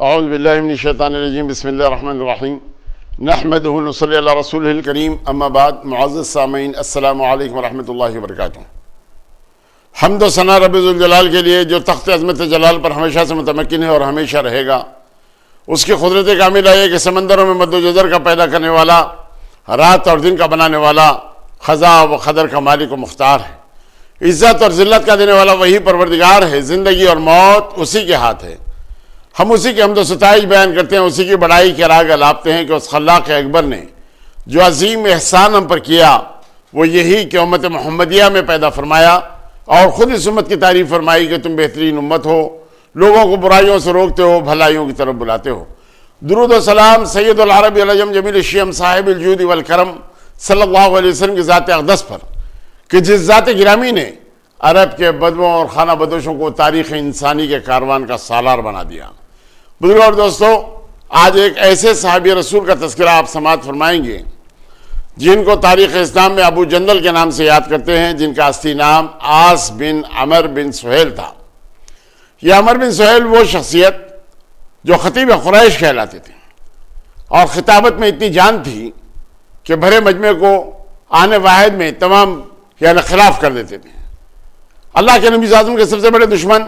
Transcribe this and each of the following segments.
اعوذ باللہ من الشیطان الرجیم، بسم اللہ الرحمن الرحیم، نحمدہ ونصلی علی رسولہ الکریم، اما بعد۔ معزز سامعین، السلام علیکم ورحمۃ اللہ وبرکاتہ۔ حمد و ثنا رب ذوالجلال کے لیے جو تخت عظمت جلال پر ہمیشہ سے متمکن ہے اور ہمیشہ رہے گا۔ اس کی قدرت کاملہ ہے کہ سمندروں میں مد و جزر کا پیدا کرنے والا، رات اور دن کا بنانے والا، خزاں و قدر کا مالک و مختار ہے۔ عزت اور ذلت کا دینے والا وہی پروردگار ہے۔ زندگی اور موت اسی کے ہاتھ ہے۔ ہم اسی کی حمد و ستائش بیان کرتے ہیں، اسی کی بڑائی کے راگ الاپتے ہیں کہ اس خلاق اکبر نے جو عظیم احسان ہم پر کیا وہ یہی کہ امت محمدیہ میں پیدا فرمایا اور خود اس امت کی تعریف فرمائی کہ تم بہترین امت ہو، لوگوں کو برائیوں سے روکتے ہو، بھلائیوں کی طرف بلاتے ہو۔ درود و سلام سید العرب العجم جمیل الشیم صاحب الجود والکرم صلی اللہ علیہ وسلم کی ذات اقدس پر کہ جس ذات گرامی نے عرب کے بدووں اور خانہ بدوشوں کو تاریخ انسانی کے کاروان کا سالار بنا دیا۔ بزرگوں اور دوستو، آج ایک ایسے صحابی رسول کا تذکرہ آپ سماعت فرمائیں گے جن کو تاریخ اسلام میں ابو جندل کے نام سے یاد کرتے ہیں، جن کا اصلی نام عاص بن عمر بن سہیل تھا۔ یہ عمر بن سہیل وہ شخصیت جو خطیب قریش کہلاتے تھے اور خطابت میں اتنی جان تھی کہ بھرے مجمع کو آنے واحد میں تمام خلاف کر دیتے تھے۔ اللہ کے نبی اعظم کے سب سے بڑے دشمن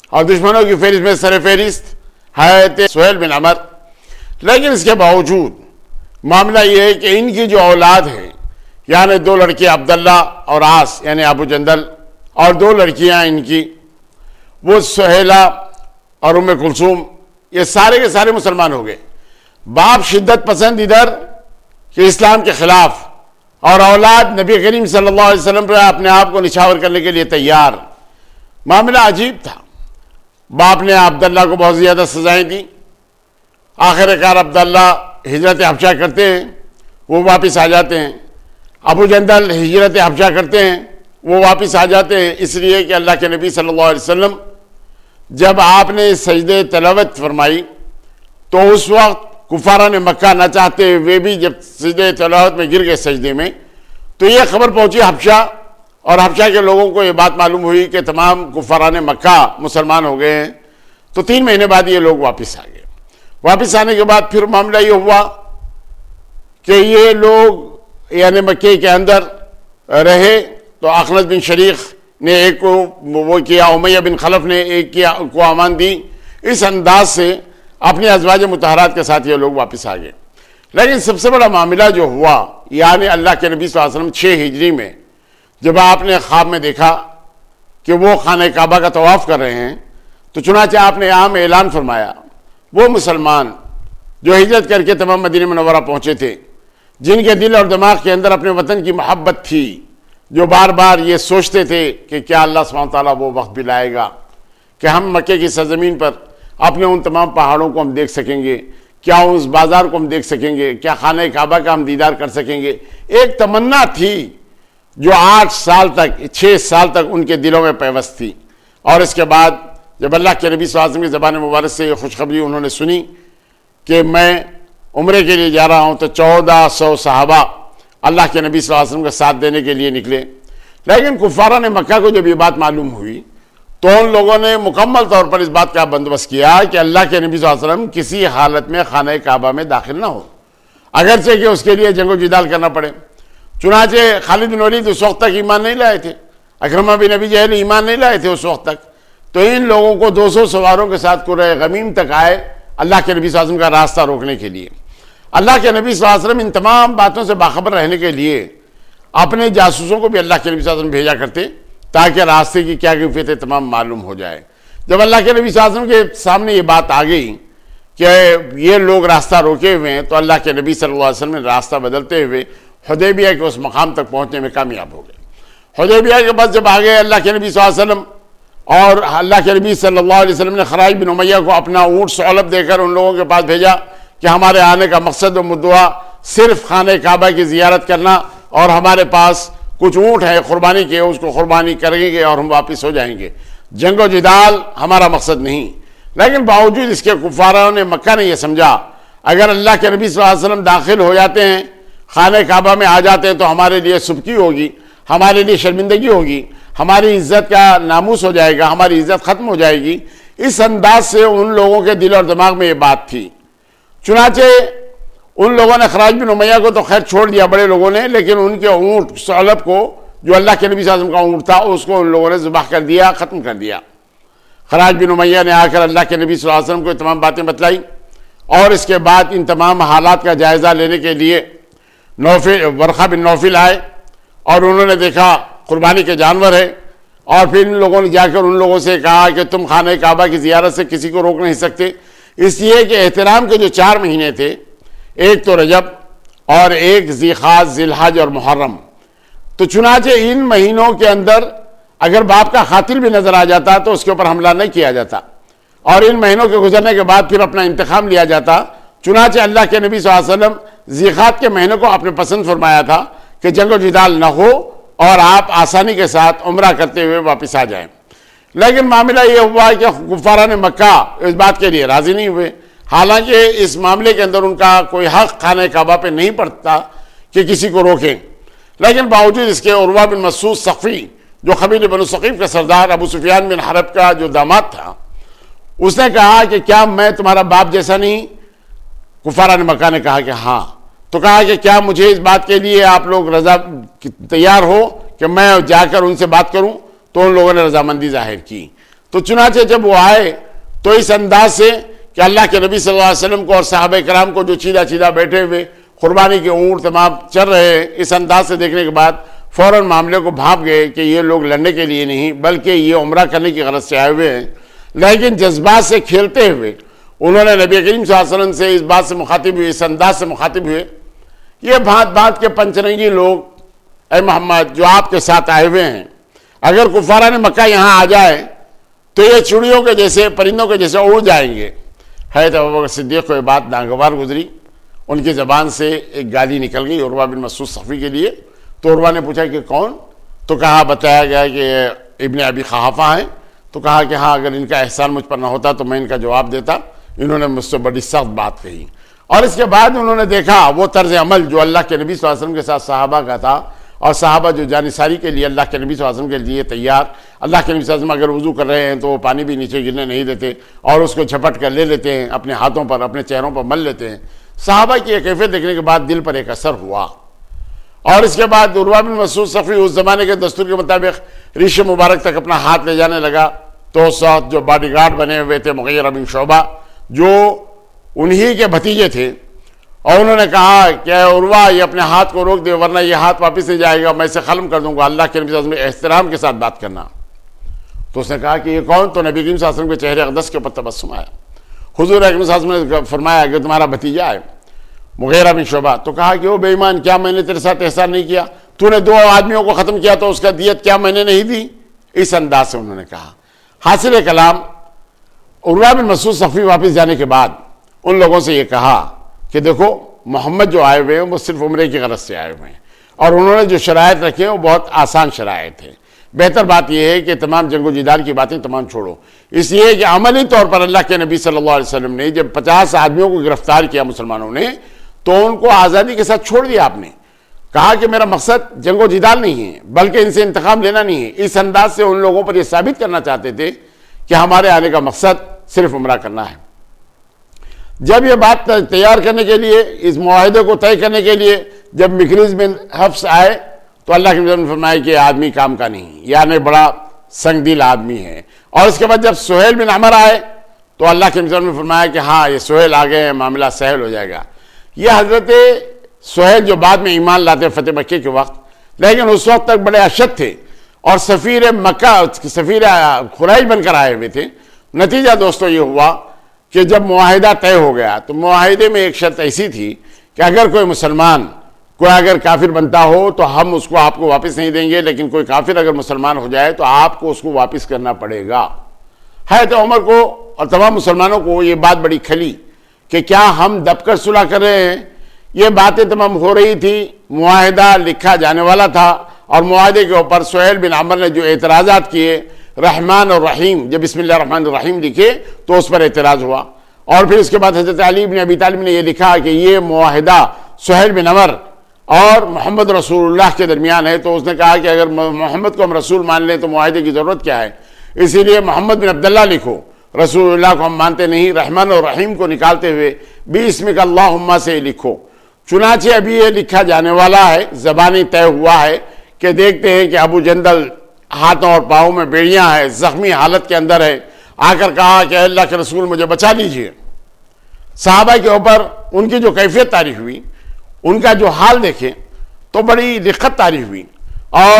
اور دشمنوں کی فہرست میں سر فہرست حضرت سہیل بن عمر، لیکن اس کے باوجود معاملہ یہ ہے کہ ان کی جو اولاد ہے، یعنی دو لڑکے عبداللہ اور عاص یعنی ابو جندل، اور دو لڑکیاں ان کی وہ سہیلہ اور ام کلثوم، یہ سارے کے سارے مسلمان ہو گئے۔ باپ شدت پسند ادھر کہ اسلام کے خلاف، اور اولاد نبی کریم صلی اللہ علیہ وسلم پر اپنے آپ کو نچھاور کرنے کے لیے تیار۔ معاملہ عجیب تھا۔ باپ نے عبداللہ کو بہت زیادہ سزائیں دیں۔ آخر کار عبداللہ ہجرت حبشہ کرتے ہیں، وہ واپس آ جاتے ہیں۔ ابو جندل ہجرت حبشہ کرتے ہیں، وہ واپس آ جاتے ہیں، اس لیے کہ اللہ کے نبی صلی اللہ علیہ وسلم جب آپ نے سجدہ تلاوت فرمائی تو اس وقت کفارہ نے مکہ نہ چاہتے ہوئے بھی جب سجدہ تلاوت میں گر گئے سجدے میں، تو یہ خبر پہنچی حبشہ، اور حبشہ کے لوگوں کو یہ بات معلوم ہوئی کہ تمام کفاران مکہ مسلمان ہو گئے ہیں۔ تو 3 مہینے بعد یہ لوگ واپس آ گئے۔ واپس آنے کے بعد پھر معاملہ یہ ہوا کہ یہ لوگ یعنی مکے کے اندر رہے، تو اخنس بن شریق نے ایک کو وہ کیا، امیہ بن خلف نے ایک کو امان دی۔ اس انداز سے اپنی ازواج مطہرات کے ساتھ یہ لوگ واپس آ گئے۔ لیکن سب سے بڑا معاملہ جو ہوا، یعنی اللہ کے نبی صلی اللہ علیہ وسلم 6 ہجری میں جب آپ نے خواب میں دیکھا کہ وہ خانہ کعبہ کا طواف کر رہے ہیں، تو چنانچہ آپ نے عام اعلان فرمایا، وہ مسلمان جو ہجرت کر کے تمام مدینہ منورہ پہنچے تھے، جن کے دل اور دماغ کے اندر اپنے وطن کی محبت تھی، جو بار بار یہ سوچتے تھے کہ کیا اللہ سبحانہ وتعالیٰ وہ وقت بھی لائے گا کہ ہم مکے کی سرزمین پر اپنے ان تمام پہاڑوں کو ہم دیکھ سکیں گے، کیا اس بازار کو ہم دیکھ سکیں گے، کیا خانہ کعبہ کا ہم دیدار کر سکیں گے۔ ایک تمنا تھی جو 8 سال تک 6 سال تک ان کے دلوں میں پیوست تھی۔ اور اس کے بعد جب اللہ کے نبی صلی اللہ علیہ وسلم کی زبان مبارک سے یہ خوشخبری انہوں نے سنی کہ میں عمرے کے لیے جا رہا ہوں، تو 1400 صحابہ اللہ کے نبی صلی اللہ علیہ وسلم کا ساتھ دینے کے لیے نکلے۔ لیکن کفارہ نے مکہ کو جب یہ بات معلوم ہوئی تو ان لوگوں نے مکمل طور پر اس بات کا بندوبست کیا کہ اللہ کے نبی صلی اللہ علیہ وسلم کسی حالت میں خانہ کعبہ میں داخل نہ ہو، اگرچہ کہ اس کے لیے جنگ و جدال کرنا پڑے۔ چنانچہ خالد بن ولید اس وقت تک ایمان نہیں لائے تھے، اکرمہ بن ابی جہل ایمان نہیں لائے تھے اس وقت تک، تو ان لوگوں کو 200 سواروں کے ساتھ قرہ غمیم تک آئے اللہ کے نبی صلی اللہ علیہ وسلم کا راستہ روکنے کے لیے۔ اللہ کے نبی صلی اللہ علیہ وسلم ان تمام باتوں سے باخبر رہنے کے لیے اپنے جاسوسوں کو بھی اللہ کے نبی صلی اللہ علیہ وسلم بھیجا کرتے تاکہ راستے کی کیا کیفیتیں تمام معلوم ہو جائے۔ جب اللہ کے نبی صلی اللہ علیہ وسلم کے سامنے یہ بات آ گئی کہ یہ لوگ راستہ روکے ہوئے ہیں، تو اللہ کے نبی صلی اللہ علیہ وسلم نے راستہ بدلتے ہوئے حدیبیہ کے اس مقام تک پہنچنے میں کامیاب ہو گئے۔ حدیبیہ کے بعد جب آگئے اللہ کے نبی صلی اللہ علیہ وسلم، اور اللہ کے نبی صلی اللہ علیہ وسلم نے خراج بن امیہ کو اپنا اونٹ سعلب دے کر ان لوگوں کے پاس بھیجا کہ ہمارے آنے کا مقصد و مدعا صرف خانہ کعبہ کی زیارت کرنا، اور ہمارے پاس کچھ اونٹ ہے قربانی کے، اس کو قربانی کریں گے اور ہم واپس ہو جائیں گے، جنگ و جدال ہمارا مقصد نہیں۔ لیکن باوجود اس کے کفاروں نے مکہ نے یہ سمجھا اگر اللہ کے نبی صلی اللہ علیہ وسلم داخل ہو جاتے ہیں، خانہ کعبہ میں آ جاتے ہیں، تو ہمارے لیے سبکی ہوگی، ہمارے لیے شرمندگی ہوگی، ہماری عزت کا ناموس ہو جائے گا، ہماری عزت ختم ہو جائے گی، اس انداز سے ان لوگوں کے دل اور دماغ میں یہ بات تھی. چنانچہ ان لوگوں نے خراج بن امیہ کو تو خیر چھوڑ دیا بڑے لوگوں نے، لیکن ان کے اونٹ ثعلب کو، جو اللہ کے نبی صلی اللہ علیہ وسلم کا اونٹ تھا، اس کو ان لوگوں نے ذبح کر دیا، ختم کر دیا. خراج بن امیہ نے آ کر اللہ کے نبی صلی اللہ علیہ وسلم کو تمام باتیں بتلائی، اور اس کے بعد ان تمام حالات کا جائزہ لینے کے لیے ورقہ بن نوفل آئے، اور انہوں نے دیکھا قربانی کے جانور ہے، اور پھر ان لوگوں نے جا کر ان لوگوں سے کہا کہ تم خانہ کعبہ کی زیارت سے کسی کو روک نہیں سکتے، اس لیے کہ احترام کے جو 4 مہینے تھے، ایک تو رجب اور ایک ذی قعدہ، ذی الحج اور محرم، تو چنانچہ ان مہینوں کے اندر اگر باپ کا قاتل بھی نظر آ جاتا تو اس کے اوپر حملہ نہیں کیا جاتا، اور ان مہینوں کے گزرنے کے بعد پھر اپنا انتقام لیا جاتا. چنانچہ اللہ کے نبی صلی اللہ علیہ وسلم ذی قعدہ کے مہینے کو آپ نے پسند فرمایا تھا کہ جنگ و جدال نہ ہو اور آپ آسانی کے ساتھ عمرہ کرتے ہوئے واپس آ جائیں. لیکن معاملہ یہ ہوا کہ کفاران مکہ اس بات کے لیے راضی نہیں ہوئے، حالانکہ اس معاملے کے اندر ان کا کوئی حق خانہ کعبہ پہ نہیں پڑتا کہ کسی کو روکیں. لیکن باوجود اس کے عروہ بن مسعود ثقفی، جو قبیلہ بنو ثقیف کا سردار ابو سفیان بن حرب کا جو داماد تھا، اس نے کہا کہ کیا میں تمہارا باپ جیسا نہیں؟ کفاران مکہ نے کہا کہ ہاں. تو کہا کہ کیا مجھے اس بات کے لیے آپ لوگ رضا تیار ہو کہ میں جا کر ان سے بات کروں؟ تو ان لوگوں نے رضامندی ظاہر کی. تو چنانچہ جب وہ آئے تو اس انداز سے کہ اللہ کے نبی صلی اللہ علیہ وسلم کو اور صحابہ کرام کو جو چیدہ چیدہ بیٹھے ہوئے قربانی کے اونٹ تمام چل رہے ہیں، اس انداز سے دیکھنے کے بعد فوراً معاملے کو بھانپ گئے کہ یہ لوگ لڑنے کے لیے نہیں بلکہ یہ عمرہ کرنے کی غرض سے آئے ہوئے ہیں. لیکن جذبات سے کھیلتے ہوئے انہوں نے نبی کریم صلی اللہ علیہ وسلم سے اس بات سے مخاطب ہوئے، اس انداز سے مخاطب ہوئے، یہ بھانت بھانت کے پنچرنگی لوگ، اے محمد جو آپ کے ساتھ آئے ہوئے ہیں، اگر کفاران مکہ یہاں آ جائے تو یہ چڑیوں کے جیسے، پرندوں کے جیسے اڑ جائیں گے. حضرت ابوبکر صدیق کو یہ بات ناگوار گزری، ان کی زبان سے ایک گالی نکل گئی عروہ بن مسعود ثقفی کے لیے. تو عروہ نے پوچھا کہ کون؟ تو کہا، بتایا گیا کہ ابن ابی قحافہ ہیں. تو کہا کہ ہاں، اگر ان کا احسان مجھ پر نہ ہوتا تو میں ان کا جواب دیتا. انہوں نے مجھ سے بڑی سخت بات کہی، اور اس کے بعد انہوں نے دیکھا وہ طرز عمل جو اللہ کے نبی صلی اللہ علیہ وسلم کے ساتھ صحابہ کا تھا، اور صحابہ جو جانثاری کے لیے اللہ کے نبی صلی اللہ علیہ وسلم کے لیے تیار. اللہ کے نبی صلی اللہ علیہ وسلم اگر وضو کر رہے ہیں تو وہ پانی بھی نیچے گرنے نہیں دیتے، اور اس کو جھپٹ کر لے لیتے ہیں، اپنے ہاتھوں پر، اپنے چہروں پر مل لیتے ہیں. صحابہ کی یہ کیفیت دیکھنے کے بعد دل پر ایک اثر ہوا. اور اس کے بعد عروہ بن مسعود ثقفی اس زمانے کے دستور کے مطابق ریش مبارک تک اپنا ہاتھ لے جانے لگا. تو ساتھ جو باڈی گارڈ بنے ہوئے تھے مغیرہ بن شعبہ، جو انہی کے بھتیجے تھے، اور انہوں نے کہا کہ عروہ یہ اپنے ہاتھ کو روک دے ورنہ یہ ہاتھ واپس نہیں جائے گا، میں اسے ختم کر دوں گا. اللہ کے نبی صلی اللہ علیہ وسلم احترام کے ساتھ بات کرنا. تو اس نے کہا کہ یہ کون؟ تو نبی کریم صلی اللہ علیہ وسلم کے چہرے اقدس کے اوپر تبسم آیا. حضور اکرم صلی اللہ علیہ وسلم نے فرمایا کہ تمہارا بھتیجا ہے مغیرہ بن شعبہ. تو کہا کہ وہ بے ایمان، کیا میں نے تیرے ساتھ احسان نہیں کیا؟ تو نے 2 آدمیوں کو ختم کیا تو اس کا دیت کیا میں نے نہیں دی؟ اس انداز سے انہوں نے کہا. حاصل کلام، عروہ بن مسعود ثقفی واپس جانے کے بعد ان لوگوں سے یہ کہا کہ دیکھو محمد جو آئے ہوئے ہیں وہ صرف عمرے کی غرض سے آئے ہوئے ہیں، اور انہوں نے جو شرائط رکھے ہیں وہ بہت آسان شرائط ہیں. بہتر بات یہ ہے کہ تمام جنگ و جدال کی باتیں تمام چھوڑو، اس لیے کہ عملی طور پر اللہ کے نبی صلی اللہ علیہ وسلم نے جب 50 آدمیوں کو گرفتار کیا مسلمانوں نے، تو ان کو آزادی کے ساتھ چھوڑ دیا. آپ نے کہا کہ میرا مقصد جنگ و جدال نہیں ہے بلکہ ان سے انتقام لینا نہیں ہے. اس انداز سے ان لوگوں پر یہ ثابت کرنا چاہتے تھے کہ ہمارے آنے کا مقصد صرف عمرہ کرنا ہے. جب یہ بات تیار کرنے کے لیے، اس معاہدے کو طے کرنے کے لیے جب مکریز بن حفص آئے تو اللہ کے نبی نے فرمایا کہ یہ آدمی کام کا نہیں، یعنی بڑا سنگ دل آدمی ہے. اور اس کے بعد جب سہیل بن عمر آئے تو اللہ کے نبی نے فرمایا کہ ہاں یہ سہیل آ گئے ہیں، معاملہ سہل ہو جائے گا. یہ حضرت سہیل جو بعد میں ایمان لاتے فتح مکے کے وقت، لیکن اس وقت تک بڑے اشد تھے اور سفیر مکہ، سفیر قریش بن کر آئے ہوئے تھے. نتیجہ دوستو یہ ہوا کہ جب معاہدہ طے ہو گیا تو معاہدے میں ایک شرط ایسی تھی کہ اگر کوئی مسلمان کوئی اگر کافر بنتا ہو تو ہم اس کو آپ کو واپس نہیں دیں گے، لیکن کوئی کافر اگر مسلمان ہو جائے تو آپ کو اس کو واپس کرنا پڑے گا. حضرت عمر کو اور تمام مسلمانوں کو یہ بات بڑی کھلی کہ کیا ہم دب کر صلح کر رہے ہیں. یہ باتیں تمام ہو رہی تھی، معاہدہ لکھا جانے والا تھا، اور معاہدے کے اوپر سہیل بن عمر نے جو اعتراضات کیے، رحمان اور رحیم، جب بسم اللہ الرحمن الرحیم لکھے تو اس پر اعتراض ہوا. اور پھر اس کے بعد حضرت علی بن ابی طالب نے یہ لکھا کہ یہ معاہدہ سہیل بن عمر اور محمد رسول اللہ کے درمیان ہے. تو اس نے کہا کہ اگر محمد کو ہم رسول مان لیں تو معاہدے کی ضرورت کیا ہے، اسی لیے محمد بن عبداللہ لکھو. رسول اللہ کو ہم مانتے نہیں، رحمان اور رحیم کو نکالتے ہوئے بِاسْمِكَ اللہم سے لکھو۔ چنانچہ ابھی یہ لکھا جانے والا ہے، زبانی طے ہوا ہے کہ دیکھتے ہیں کہ ابو جندل ہاتھوں اور پاؤں میں بیڑیاں ہیں، زخمی حالت کے اندر ہے، آ کر کہا کہ اللہ کے رسول مجھے بچا لیجئے۔ صحابہ کے اوپر ان کی جو کیفیت طاری ہوئی، ان کا جو حال دیکھیں تو بڑی دقت طاری ہوئی۔ اور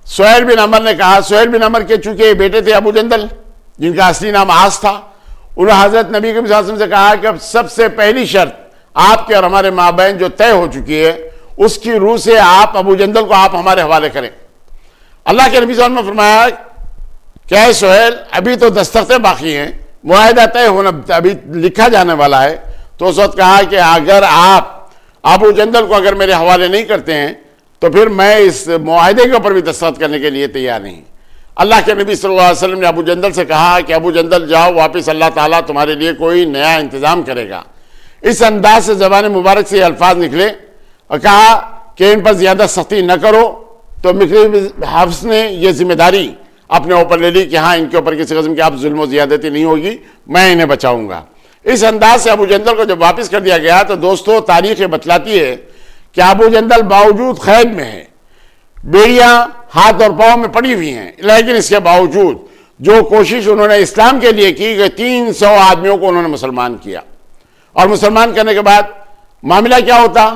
سہیل بن عمر نے کہا، سہیل بن عمر کے چونکہ بیٹے تھے ابو جندل جن کا اصلی نام عاص تھا، انہوں نے حضرت نبی صلی اللہ علیہ وسلم سے کہا کہ اب سب سے پہلی شرط آپ کے اور ہمارے مابین جو طے ہو چکی ہے، اس کی روح سے آپ ابو جندل کو آپ ہمارے حوالے کریں۔ اللہ کے نبی صلی اللہ علیہ وسلم نے فرمایا کہ اے سہیل، ابھی تو دستخطیں باقی ہیں، معاہدہ طے ہونا ابھی لکھا جانے والا ہے۔ تو اس وقت کہا کہ اگر آپ ابو جندل کو اگر میرے حوالے نہیں کرتے ہیں تو پھر میں اس معاہدے کے اوپر بھی دستخط کرنے کے لیے تیار نہیں۔ اللہ کے نبی صلی اللہ علیہ وسلم نے ابو جندل سے کہا کہ ابو جندل جاؤ واپس، اللہ تعالیٰ تمہارے لیے کوئی نیا انتظام کرے گا۔ اس انداز سے زبان مبارک سے یہ الفاظ نکلے اور کہا کہ ان پر زیادہ سختی نہ کرو۔ تو مکری حفظ نے یہ ذمہ داری اپنے اوپر لے لی کہ ہاں ان کے اوپر کسی قسم کی آپ ظلم و زیادتی نہیں ہوگی، میں انہیں بچاؤں گا۔ اس انداز سے ابو جندل کو جب واپس کر دیا گیا تو دوستو تاریخ بتلاتی ہے کہ ابو جندل باوجود قید میں ہے، بیڑیاں ہاتھ اور پاؤں میں پڑی ہوئی ہیں، لیکن اس کے باوجود جو کوشش انہوں نے اسلام کے لیے کی کہ 300 آدمیوں کو انہوں نے مسلمان کیا، اور مسلمان کرنے کے بعد معاملہ کیا ہوتا،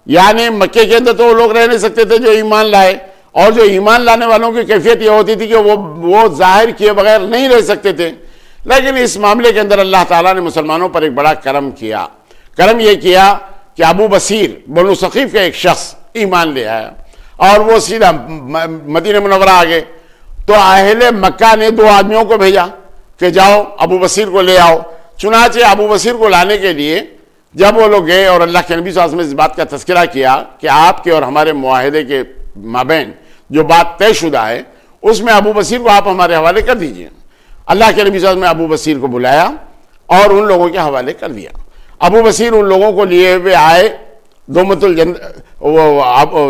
یعنی مکے کے اندر تو وہ لوگ رہ نہیں سکتے تھے جو ایمان لائے، اور جو ایمان لانے والوں کی کیفیت یہ ہوتی تھی کہ وہ ظاہر کیے بغیر نہیں رہ سکتے تھے۔ لیکن اس معاملے کے اندر اللہ تعالیٰ نے مسلمانوں پر ایک بڑا کرم کیا۔ کرم یہ کیا کہ ابو بصیر بنو ثقیف کا ایک شخص ایمان لے آیا اور وہ سیدھا مدینہ منورہ آ گئے۔ تو اہل مکہ نے 2 آدمیوں کو بھیجا کہ جاؤ ابو بصیر کو لے آؤ۔ چنانچہ ابو بصیر کو لانے کے لیے جب وہ لوگ گئے اور اللہ کے نبی صلی اللہ علیہ وسلم نے اس بات کا تذکرہ کیا کہ آپ کے اور ہمارے معاہدے کے مابین جو بات طے شدہ ہے اس میں ابو بصیر کو آپ ہمارے حوالے کر دیجئے، اللہ کے نبی صلی اللہ علیہ وسلم نے ابو بصیر کو بلایا اور ان لوگوں کے حوالے کر دیا۔ ابو بصیر ان لوگوں کو لیے ہوئے آئے،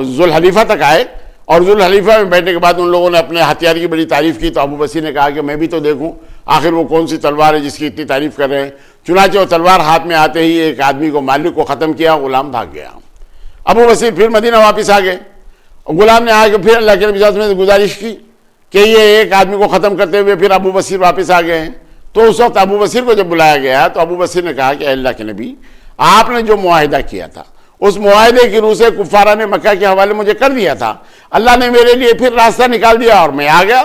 ذوالحلیفہ تک آئے، اور ذوالحلیفہ میں بیٹھنے کے بعد ان لوگوں نے اپنے ہتھیار کی بڑی تعریف کی۔ تو ابو بصیر نے کہا کہ میں بھی تو دیکھوں آخر وہ کون سی تلوار ہے جس کی اتنی تعریف کر رہے ہیں۔ چنانچہ وہ تلوار ہاتھ میں آتے ہی ایک آدمی کو، مالک کو ختم کیا، غلام بھاگ گیا۔ ابو بصیر پھر مدینہ واپس آ گئے، غلام نے آ کے پھر اللہ کے نبی صلی اللہ علیہ وسلم نے گزارش کی کہ یہ ایک آدمی کو ختم کرتے ہوئے پھر ابو بصیر واپس آ گئے ہیں۔ تو اس وقت ابو بصیر کو جب بلایا گیا تو ابو بصیر نے کہا کہ اے اللہ کے نبی، آپ نے جو معاہدہ کیا تھا اس معاہدے کی روح سے کفارہ نے مکہ کے حوالے مجھے کر دیا تھا، اللہ نے میرے لیے پھر راستہ نکال دیا اور میں آ گیا۔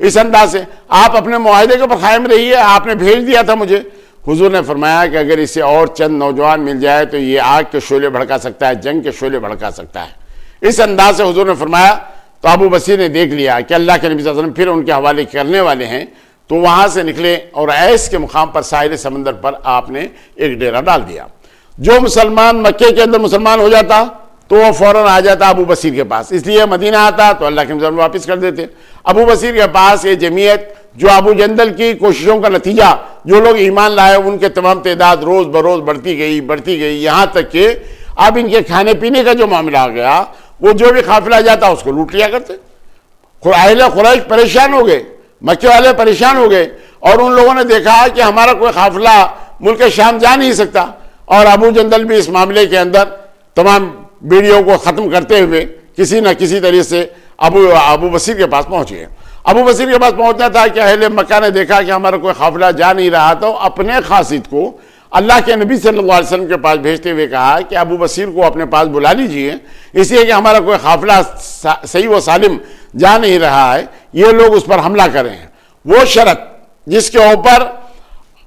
اس انداز سے آپ اپنے معاہدے کے اوپر قائم رہیے، آپ نے بھیج دیا تھا مجھے۔ حضور نے فرمایا کہ اگر اسے اور چند نوجوان مل جائے تو یہ آگ کے شعلے بھڑکا سکتا ہے، جنگ کے شعلے بھڑکا سکتا ہے۔ اس انداز سے حضور نے فرمایا تو ابو بصیر نے دیکھ لیا کہ اللہ کے نبی صلی اللہ علیہ وسلم پھر ان کے حوالے کرنے والے ہیں، تو وہاں سے نکلے اور ایس کے مقام پر ساحل سمندر پر آپ نے ایک ڈیرا ڈال دیا۔ جو مسلمان مکے کے اندر مسلمان ہو جاتا تو وہ فوراً آ جاتا ابو بصیر کے پاس، اس لیے مدینہ آتا تو اللہ کے نبی صلی اللہ علیہ وسلم واپس کر دیتے۔ ابو بصیر کے پاس یہ جمعیت جو ابو جندل کی کوششوں کا نتیجہ، جو لوگ ایمان لائے ان کے تمام تعداد روز بروز بڑھتی گئی، یہاں تک کہ اب ان کے کھانے پینے کا جو معاملہ آ گیا، وہ جو بھی قافلہ جاتا اس کو لوٹ لیا کرتے۔ اہل قریش پریشان ہو گئے، مکے والے پریشان ہو گئے، اور ان لوگوں نے دیکھا کہ ہمارا کوئی قافلہ ملک شام جا نہیں سکتا، اور ابو جندل بھی اس معاملے کے اندر تمام بیڑیوں کو ختم کرتے ہوئے کسی نہ کسی طریقے سے ابو بصیر کے پاس پہنچ گئے۔ ابو بصیر کے پاس پہنچنا تھا کہ اہل مکہ نے دیکھا کہ ہمارا کوئی قافلہ جا نہیں رہا، تو اپنے قاصد کو اللہ کے نبی صلی اللہ علیہ وسلم کے پاس بھیجتے ہوئے کہا کہ ابو بصیر کو اپنے پاس بلا لیجئے، اس لیے کہ ہمارا کوئی قافلہ صحیح و سالم جا نہیں رہا ہے، یہ لوگ اس پر حملہ کریں۔ وہ شرط جس کے اوپر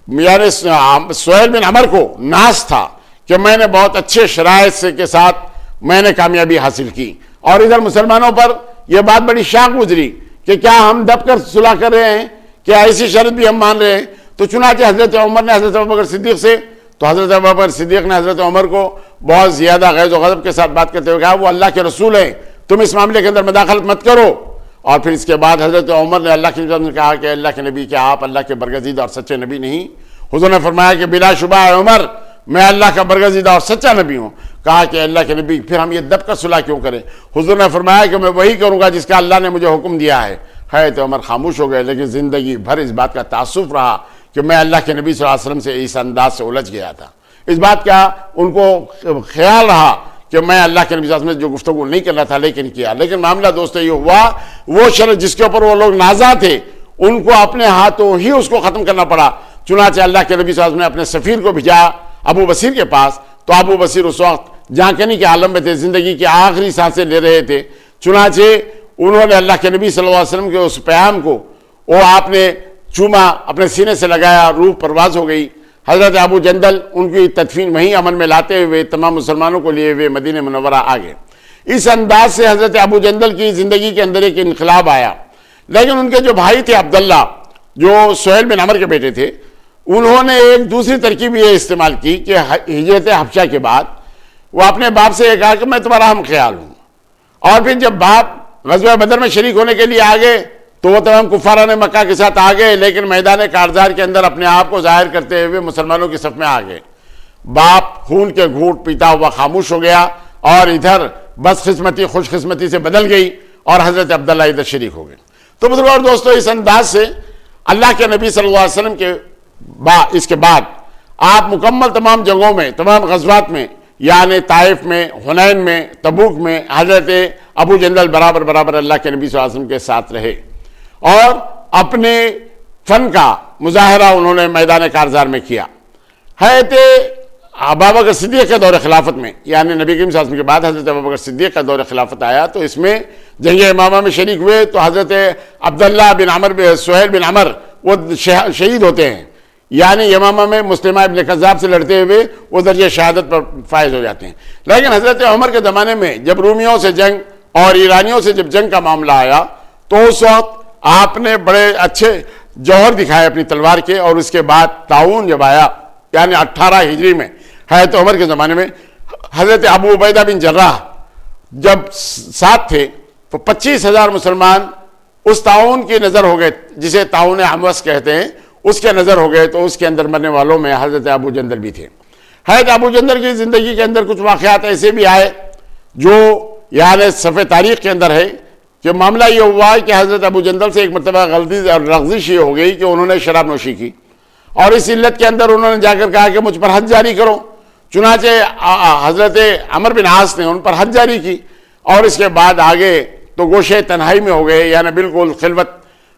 یعنی سہیل بن عمر کو ناز تھا کہ میں نے بہت اچھے شرائط کے ساتھ میں نے کامیابی حاصل کی، اور ادھر مسلمانوں پر یہ بات بڑی شاق گزری کہ کیا ہم دب کر صلح کر رہے ہیں، کیا ایسی شرط بھی ہم مان رہے ہیں۔ تو چنانچہ حضرت عمر نے حضرت ابوبکر صدیق سے، تو حضرت ابوبکر صدیق نے حضرت عمر کو بہت زیادہ غیظ و غضب کے ساتھ بات کرتے ہوئے کہا وہ اللہ کے رسول ہیں، تم اس معاملے کے اندر مداخلت مت کرو۔ اور پھر اس کے بعد حضرت عمر نے اللہ کے نبی سے کہا کہ اللہ کے نبی کیا آپ اللہ کے برگزیدہ اور سچے نبی نہیں؟ حضور نے فرمایا کہ بلا شبہ ہے عمر، میں اللہ کا برگزیدہ اور سچا نبی ہوں۔ کہا کہ اللہ کے نبی پھر ہم یہ دب کر صلح کیوں کریں؟ حضور نے فرمایا کہ میں وہی کروں گا جس کا اللہ نے مجھے حکم دیا ہے۔ تو عمر خاموش ہو گئے، لیکن زندگی بھر اس بات کا تاسف رہا کہ میں اللہ کے نبی صلی اللہ علیہ وسلم سے اس انداز سے الجھ گیا تھا. اس بات کا ان کو خیال رہا کہ میں اللہ کے نبی صلی اللہ علیہ وسلم سے جو گفتگو نہیں کرنا تھا لیکن کیا. لیکن معاملہ دوستو یہ ہوا، وہ شرط جس کے اوپر وہ لوگ نازاں تھے ان کو اپنے ہاتھوں ہی اس کو ختم کرنا پڑا. چنانچہ اللہ کے نبی صلی اللہ علیہ وسلم نے اپنے سفیر کو بھیجا ابو بصیر کے پاس. تو ابو بصیر اس وقت جھانکنے کے عالم میں تھے، زندگی کی آخری سانسیں لے رہے تھے. چنانچہ انہوں نے اللہ کے نبی صلی اللہ علیہ وسلم کے اس پیام کو وہ آپ نے چوما، اپنے سینے سے لگایا، روح پرواز ہو گئی. حضرت ابو جندل ان کی تدفین وہیں عمل میں لاتے ہوئے تمام مسلمانوں کو لیے ہوئے مدینہ منورہ آ گئے. اس انداز سے حضرت ابو جندل کی زندگی کے اندر ایک انقلاب آیا. لیکن ان کے جو بھائی تھے عبداللہ، جو سہیل بن عمر کے بیٹے تھے، انہوں نے ایک دوسری ترکیب یہ استعمال کی کہ ہجرت حبشہ کے بعد وہ اپنے باپ سے یہ کہا کہ میں تمہارا ہم خیال ہوں. اور پھر جب باپ غزوہ بدر میں شریک ہونے کے لیے آ گئے تو وہ تمام کفاران مکہ کے ساتھ آ گئے، لیکن میدان کارزار کے اندر اپنے آپ کو ظاہر کرتے ہوئے مسلمانوں کی صف میں آ گئے. باپ خون کے گھونٹ پیتا ہوا خاموش ہو گیا اور ادھر بس قسمتی خوش قسمتی سے بدل گئی اور حضرت عبداللہ ادھر شریک ہو گئے. تو بزرگوں اور دوستو، اس انداز سے اللہ کے نبی صلی اللہ علیہ وسلم کے اس کے بعد آپ مکمل تمام جنگوں میں، تمام غزوات میں، یعنی طائف میں، حنین میں، تبوک میں حضرت ابو جندل برابر اللہ کے نبی صلی اللہ علیہ وسلم کے ساتھ رہے اور اپنے فن کا مظاہرہ انہوں نے میدان کارزار میں کیا. حضرت ابوبکر صدیق کے دور خلافت میں، یعنی نبی کریم صلی اللہ علیہ وسلم کے بعد حضرت ابوبکر صدیق کا دور خلافت آیا تو اس میں جنگ امامہ میں شریک ہوئے. تو حضرت عبداللہ بن عمر، سہیل بن عمر وہ شہید ہوتے ہیں، یعنی یمامہ میں مسلمہ ابن کذاب سے لڑتے ہوئے وہ درجہ شہادت پر فائز ہو جاتے ہیں. لیکن حضرت عمر کے زمانے میں جب رومیوں سے جنگ اور ایرانیوں سے جب جنگ کا معاملہ آیا تو اس وقت آپ نے بڑے اچھے جوہر دکھائے اپنی تلوار کے. اور اس کے بعد طاعون جب آیا، یعنی 18 ہجری میں حضرت عمر کے زمانے میں، حضرت ابو عبیدہ بن جراح جب ساتھ تھے تو 25,000 مسلمان اس طاعون کی نظر ہو گئے، جسے طاعون عموس کہتے ہیں، اس کے نظر ہو گئے. تو اس کے اندر مرنے والوں میں حضرت ابو جندل بھی تھے. حضرت ابو جندل کی زندگی کے اندر کچھ واقعات ایسے بھی آئے جو یعنی صفحہ تاریخ کے اندر ہے کہ معاملہ یہ ہوا کہ حضرت ابو جندل سے ایک مرتبہ غلطی اور لغزش یہ ہو گئی کہ انہوں نے شراب نوشی کی اور اس علت کے اندر انہوں نے جا کر کہا کہ مجھ پر حد جاری کرو. چنانچہ حضرت عمر بن عاص نے ان پر حد جاری کی اور اس کے بعد آگے تو گوشے تنہائی میں ہو گئے، یعنی بالکل خلوت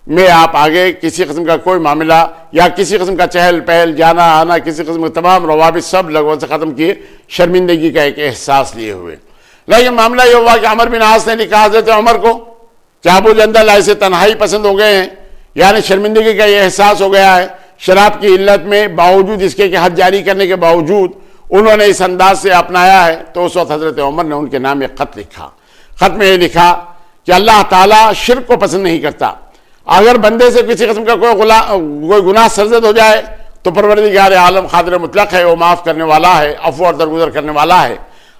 میں آپ آگے کسی قسم کا کوئی معاملہ یا کسی قسم کا چہل پہل، جانا آنا، کسی قسم کے تمام روابط سب لوگوں سے ختم کیے، شرمندگی کا ایک احساس لیے ہوئے. لیکن معاملہ یہ ہوا کہ عمر بن عاص نے لکھا حضرت عمر کو کہ ابو جندل ایسے تنہائی پسند ہو گئے ہیں، یعنی شرمندگی کا یہ احساس ہو گیا ہے شراب کی علت میں، باوجود اس کے کہ حد جاری کرنے کے باوجود انہوں نے اس انداز سے اپنایا ہے. تو اس وقت حضرت عمر نے ان کے نام ایک خط لکھا. خط میں یہ لکھا کہ اللہ تعالیٰ شرک کو پسند نہیں کرتا. اگر بندے سے کسی قسم کا کوئی گناہ سرزد ہو جائے تو پروردگار عالم قادر مطلق ہے، وہ معاف کرنے والا ہے، عفو اور درگزر کرنے والا ہے.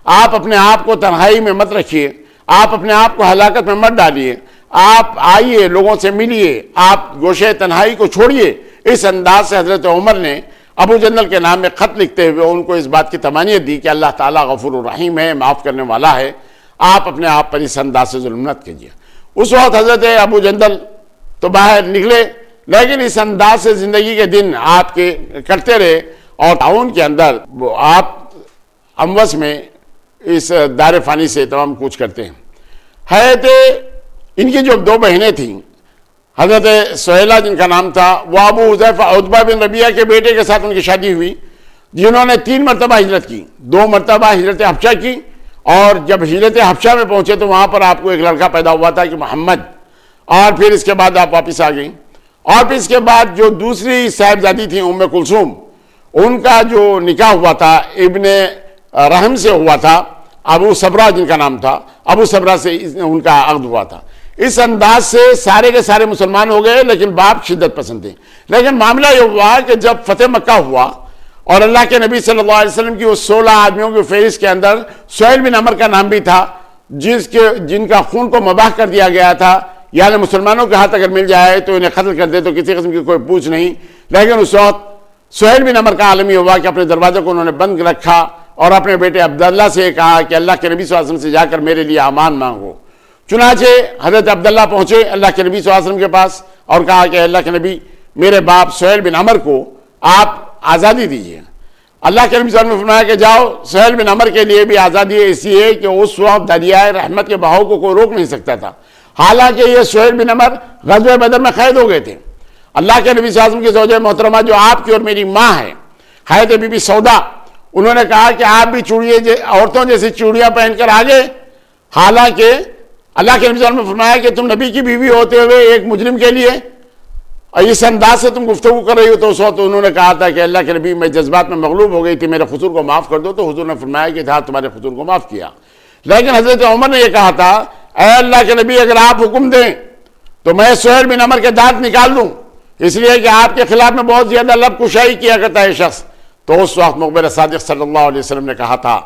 آپ اپنے آپ کو تنہائی میں مت رکھیے، آپ اپنے آپ کو ہلاکت میں مت ڈالیے، آپ آئیے، لوگوں سے ملیے، آپ گوشے تنہائی کو چھوڑیے. اس انداز سے حضرت عمر نے ابو جندل کے نام میں خط لکھتے ہوئے ان کو اس بات کی تمانیت دی کہ اللہ تعالیٰ غفور الرحیم ہے، معاف کرنے والا ہے، آپ اپنے آپ پر اس انداز سے ظلم مت کیجیے. اس وقت حضرت ابو جندل تو باہر نکلے، لیکن اس انداز سے زندگی کے دن آپ کے کرتے رہے اور تعاون کے اندر آپ اموس میں اس دار فانی سے تمام کچھ کرتے ہیں. حضرت ان کی جو 2 بہنیں تھیں، حضرت سہیلہ جن کا نام تھا، وہ ابو حذیفہ عتبہ بن ربیعہ کے بیٹے کے ساتھ ان کی شادی ہوئی، جنہوں نے 3 مرتبہ ہجرت کی. 2 مرتبہ ہجرت حبشہ کی اور جب ہجرت حبشہ میں پہنچے تو وہاں پر آپ کو ایک لڑکا پیدا ہوا تھا کہ محمد، اور پھر اس کے بعد آپ واپس آ گئیں. اور پھر اس کے بعد جو دوسری صاحبزادی تھیں ام کلثوم، ان کا جو نکاح ہوا تھا ابن رحم سے ہوا تھا، ابو صبرہ جن کا نام تھا، ابو صبرہ سے ان کا عقد ہوا تھا. اس انداز سے سارے کے سارے مسلمان ہو گئے، لیکن باپ شدت پسند تھے. لیکن معاملہ یہ ہوا کہ جب فتح مکہ ہوا اور اللہ کے نبی صلی اللہ علیہ وسلم کی اس 16 آدمیوں کی فہرست کے اندر سہیل بن عمر کا نام بھی تھا، جن کا خون کو مباح کر دیا گیا تھا، یعنی مسلمانوں کے ہاتھ اگر مل جائے تو انہیں قتل کر دے تو کسی قسم کی کوئی پوچھ نہیں. لیکن اس وقت سہیل بن عمر کا عالم یہ ہوا کہ اپنے دروازے کو انہوں نے بند رکھا اور اپنے بیٹے عبداللہ سے کہا کہ اللہ کے نبی صلی اللہ علیہ وسلم سے جا کر میرے لیے امان مانگو. چنانچہ حضرت عبداللہ پہنچے اللہ کے نبی صلی اللہ علیہ وسلم کے پاس اور کہا کہ اللہ کے نبی میرے باپ سہیل بن عمر کو آپ آزادی دیجیے۔ اللہ کے نبی صلی اللہ علیہ وسلم نے فرمایا کہ جاؤ، سہیل بن عمر کے لیے بھی آزادی ہے، اس لیے کہ اس وقت دریائے رحمت کے بہاؤ کو کوئی روک نہیں سکتا تھا، حالانکہ یہ سہیل بن عمر غزوہ بدر میں قید ہو گئے تھے۔ اللہ کے نبی صلی اللہ علیہ وسلم کی زوجہ محترمہ جو آپ کی اور میری ماں ہے، حضرت بی بی سودا، انہوں نے کہا کہ آپ بھی عورتوں جیسی چوڑیاں پہن کر آگے، حالانکہ اللہ کے نبی صلی اللہ علیہ وسلم نے فرمایا کہ تم نبی کی بیوی ہوتے ہوئے ایک مجرم کے لیے اور اس انداز سے تم گفتگو کر رہی ہو، تو اس وقت انہوں نے کہا تھا کہ اللہ کے نبی میں جذبات میں مغلوب ہو گئی تھی، میرے قصور کو معاف کر دو، تو حضور نے فرمایا کہ ہاں تمہارے قصور کو معاف کیا۔ لیکن حضرت عمر نے یہ کہا تھا اے اللہ کے نبی اگر آپ حکم دیں تو میں سہیل بن عمر کے دانت نکال دوں، اس لیے کہ آپ کے خلاف میں بہت زیادہ لب کشائی کیا کرتا ہے شخص۔ تو اس وقت مقبر صادق صلی اللہ علیہ وسلم نے کہا تھا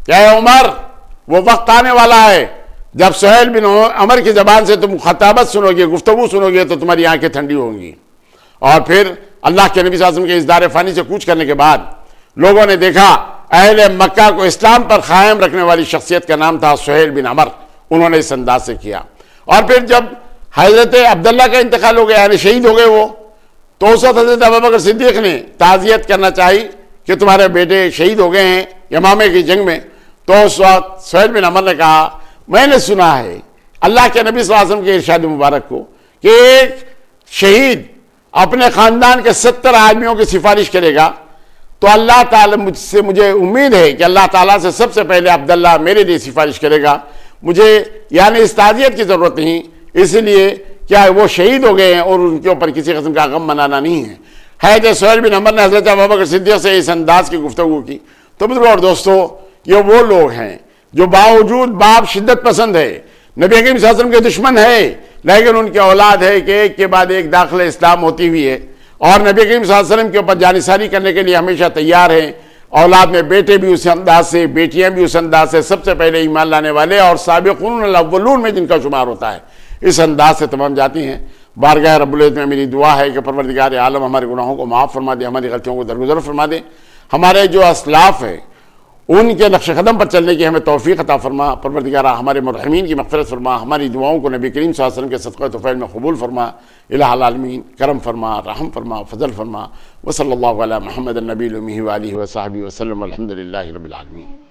کہ اے عمر وہ وقت آنے والا ہے جب سہیل بن عمر کی زبان سے تم خطابت سنو گے، گفتگو سنو گے، تو تمہاری آنکھیں ٹھنڈی ہوں گی۔ اور پھر اللہ کے نبی صلی اللہ علیہ وسلم کے اس دار فانی سے کوچ کرنے کے بعد لوگوں نے دیکھا اہل مکہ کو اسلام پر قائم رکھنے والی شخصیت کا نام تھا سہیل بن عمر، انہوں نے اس انداز سے کیا۔ اور پھر جب حضرت عبداللہ کا انتقال ہو گیا، یعنی شہید ہو گئے وہ، تو اس وقت حضرت ابوبکر صدیق نے تعزیت کرنا چاہی کہ تمہارے بیٹے شہید ہو گئے ہیں یمامے کی جنگ میں، تو اس وقت سہیل بن عمر نے کہا میں نے سنا ہے اللہ کے نبی صلی اللہ علیہ وسلم کے ارشاد مبارک کو کہ ایک شہید اپنے خاندان کے 70 آدمیوں کی سفارش کرے گا، تو اللہ تعالیٰ مجھے امید ہے کہ اللہ تعالیٰ سے سب سے پہلے عبداللہ میرے لیے سفارش کرے گا، مجھے یعنی اس تعزیت کی ضرورت نہیں، اس لیے کیا وہ شہید ہو گئے ہیں اور ان کے اوپر کسی قسم کا غم منانا نہیں ہے۔ حضرت سہیل بن عمر نے حضرت ابوبکر صدیق سے اس انداز کی گفتگو کی۔ تو بزرگوں اور دوستو، یہ وہ لوگ ہیں جو باوجود باپ شدت پسند ہے، نبی کریم صلی اللہ علیہ وسلم کے دشمن ہے، لیکن ان کی اولاد ہے کہ ایک کے بعد ایک داخل اسلام ہوتی ہوئی ہے، اور نبی کریم صلی اللہ علیہ وسلم کے اوپر جانثاری کرنے کے لیے ہمیشہ تیار ہیں۔ اولاد میں بیٹے بھی اس انداز سے، بیٹیاں بھی اس انداز سے، سب سے پہلے ایمان لانے والے اور سابقون الاولون میں جن کا شمار ہوتا ہے، اس انداز سے تمام جاتی ہیں۔ بارگاہ رب العزت میں میری دعا ہے کہ پروردگار عالم ہمارے گناہوں کو معاف فرما دے، ہماری غلطیوں کو درگزر فرما دے، ہمارے جو اسلاف ہیں ان کے نقش قدم پر چلنے کی ہمیں توفیق عطا فرما۔ پروردگارہ ہمارے مرحومین کی مغفرت فرما، ہماری دعاؤں کو نبی کریم صلی اللہ علیہ وسلم کے صدقہ طفیل میں قبول فرما۔ الہ العالمین کرم فرما، رحم فرما، فضل فرما۔ وصلی اللہ علی محمد النبی الامی وآلہ وصحبہ وسلم، الحمدللہ رب العالمین۔